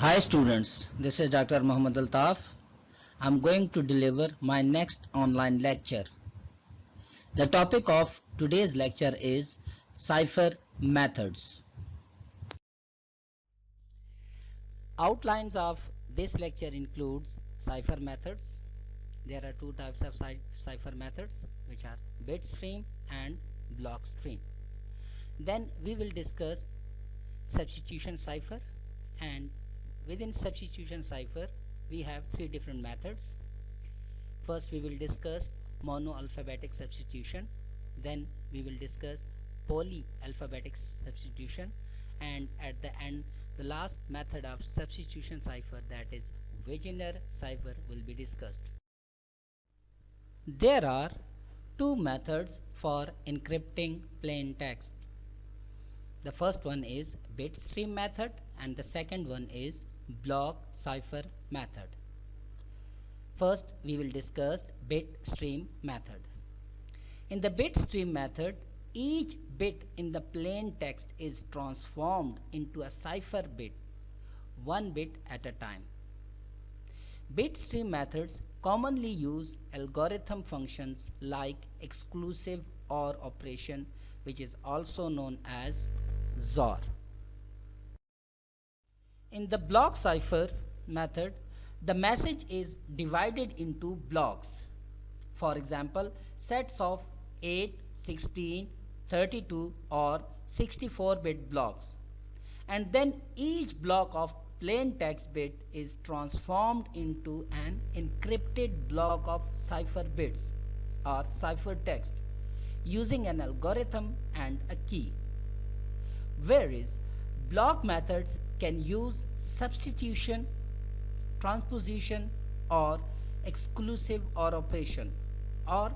Hi students, this is Dr. Muhammad Altaf. I'm going to deliver my next online lecture. The topic of today's lecture is cipher methods. Outlines of this lecture includes cipher methods. There are two types of cipher methods, which are bit stream and block stream. Then we will discuss substitution cipher, and within substitution cipher we have three different methods. First we will discuss monoalphabetic substitution, then we will discuss polyalphabetic substitution, and at the end the last method of substitution cipher, that is Wegener cipher, will be discussed. There are two methods for encrypting plain text. The first one is bit stream method and the second one is block cipher method. First we will discuss bit stream method. In the bit stream method, each bit in the plain text is transformed into a cipher bit, one bit at a time. Bit stream methods commonly use algorithm functions like exclusive OR operation, which is also known as XOR. In the block cipher method, the message is divided into blocks. For example, sets of 8, 16, 32 or 64-bit blocks. And then each block of plain text bit is transformed into an encrypted block of cipher bits or cipher text using an algorithm and a key. Whereas block methods can use substitution, transposition or exclusive OR operation, or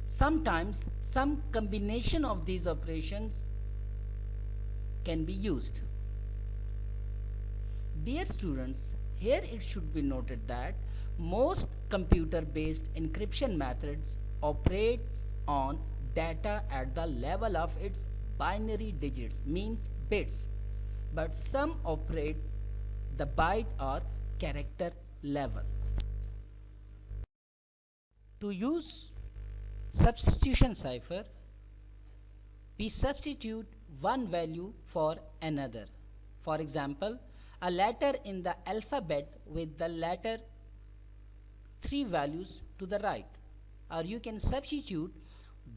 sometimes some combination of these operations can be used. Dear students, here it should be noted that most computer-based encryption methods operate on data at the level of its binary digits, means bits, but some operate the byte or character level. To use substitution cipher, we substitute one value for another. For example, a letter in the alphabet with the letter 3 values to the right, or you can substitute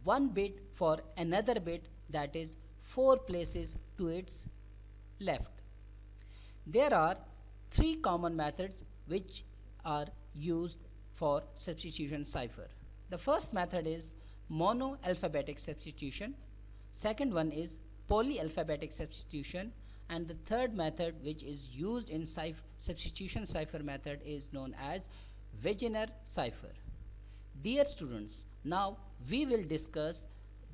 one bit for another bit, that is 4 places to its left. There are three common methods which are used for substitution cipher. The first method is monoalphabetic substitution, second one is polyalphabetic substitution, and the third method which is used in substitution cipher method is known as Wegener cipher. Dear students, now we will discuss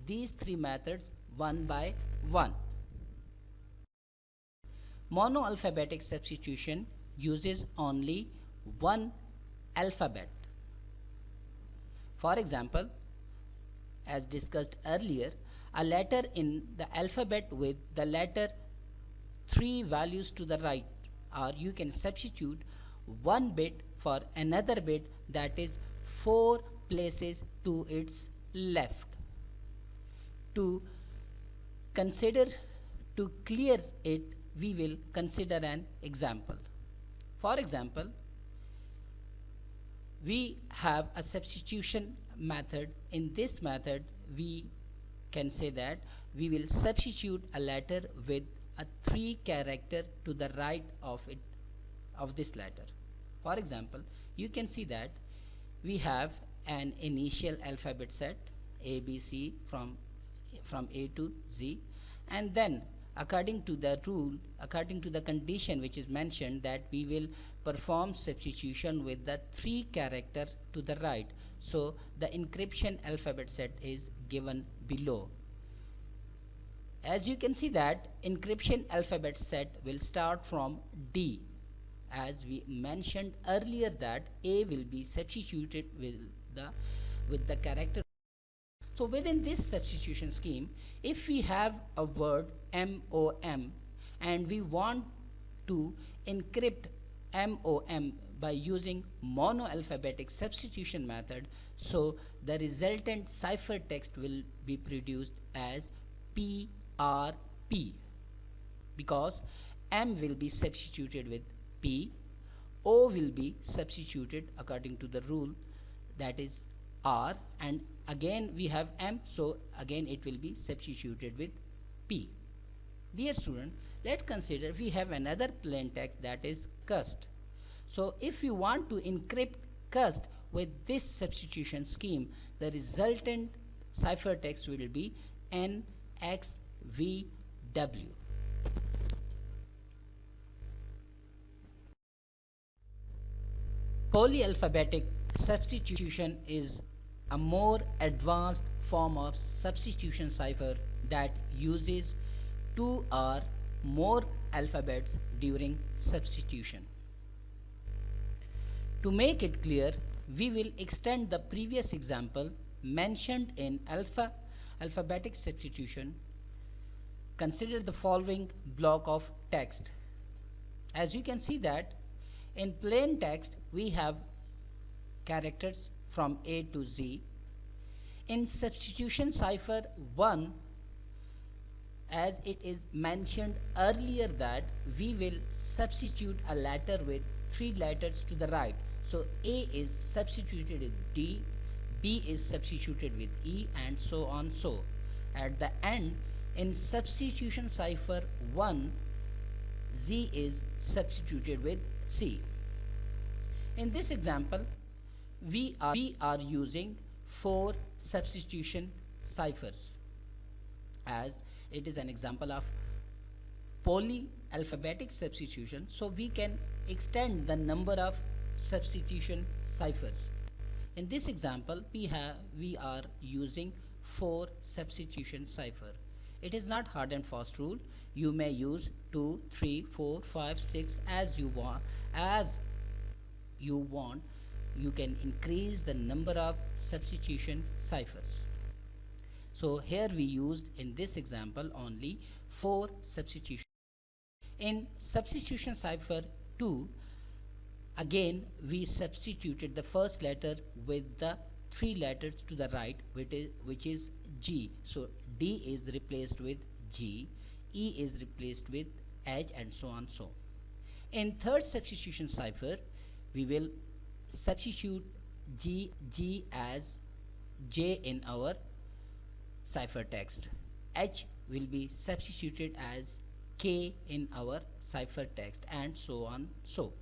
these three methods one by one. Monoalphabetic substitution uses only one alphabet. For example, as discussed earlier, a letter in the alphabet with the letter 3 values to the right, or you can substitute one bit for another bit, that is 4 places to its left. To clear it, we will consider an example. For example, we have a substitution method. In this method, we can say that we will substitute a letter with a 3 character to the right of this letter. For example, you can see that we have an initial alphabet set ABC from A to Z, and then according to the rule, according to the condition which is mentioned, that we will perform substitution with the 3 character to the right. So the encryption alphabet set is given below. As you can see that encryption alphabet set will start from D, as we mentioned earlier that A will be substituted with the character. So within this substitution scheme, if we have a word MOM and we want to encrypt MOM by using monoalphabetic substitution method, so the resultant ciphertext will be produced as PRP, because M will be substituted with P, O will be substituted according to the rule, that is R, and again we have M, so again it will be substituted with P. Dear student, let's consider we have another plain text, that is cust. So if you want to encrypt cust with this substitution scheme, the resultant ciphertext will be NXVW. Polyalphabetic substitution is a more advanced form of substitution cipher that uses two or more alphabets during substitution. To make it clear, we will extend the previous example mentioned in alphabetic substitution. Consider the following block of text. As you can see that in plain text we have characters from A to Z. In substitution cipher 1, as it is mentioned earlier that we will substitute a letter with 3 letters to the right. So A is substituted with D, B is substituted with E, and so on. So at the end, in substitution cipher 1, Z is substituted with C. In this example, we are using 4 substitution ciphers, as it is an example of polyalphabetic substitution, so we can extend the number of substitution ciphers. In this example, we are using 4 substitution cipher. It is not hard and fast rule. You may use 2, 3, 4, 5, 6 as you want. You can increase the number of substitution ciphers. So here we used in this example only 4 substitution. In substitution cipher 2, again we substituted the first letter with the 3 letters to the right, which is G. So D is replaced with G, E is replaced with H, and so on. So in third substitution cipher, we will substitute G as J in our ciphertext. H will be substituted as K in our ciphertext, and so on. So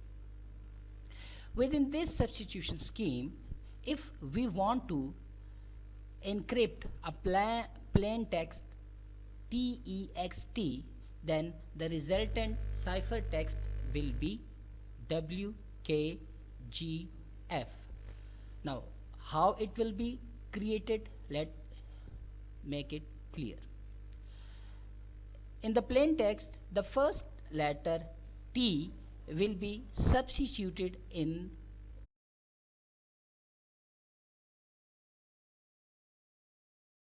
within this substitution scheme, if we want to encrypt a plain text TEXT, then the resultant ciphertext will be WKGF. Now how it will be created, let's make it clear. In the plain text, the first letter T will be substituted in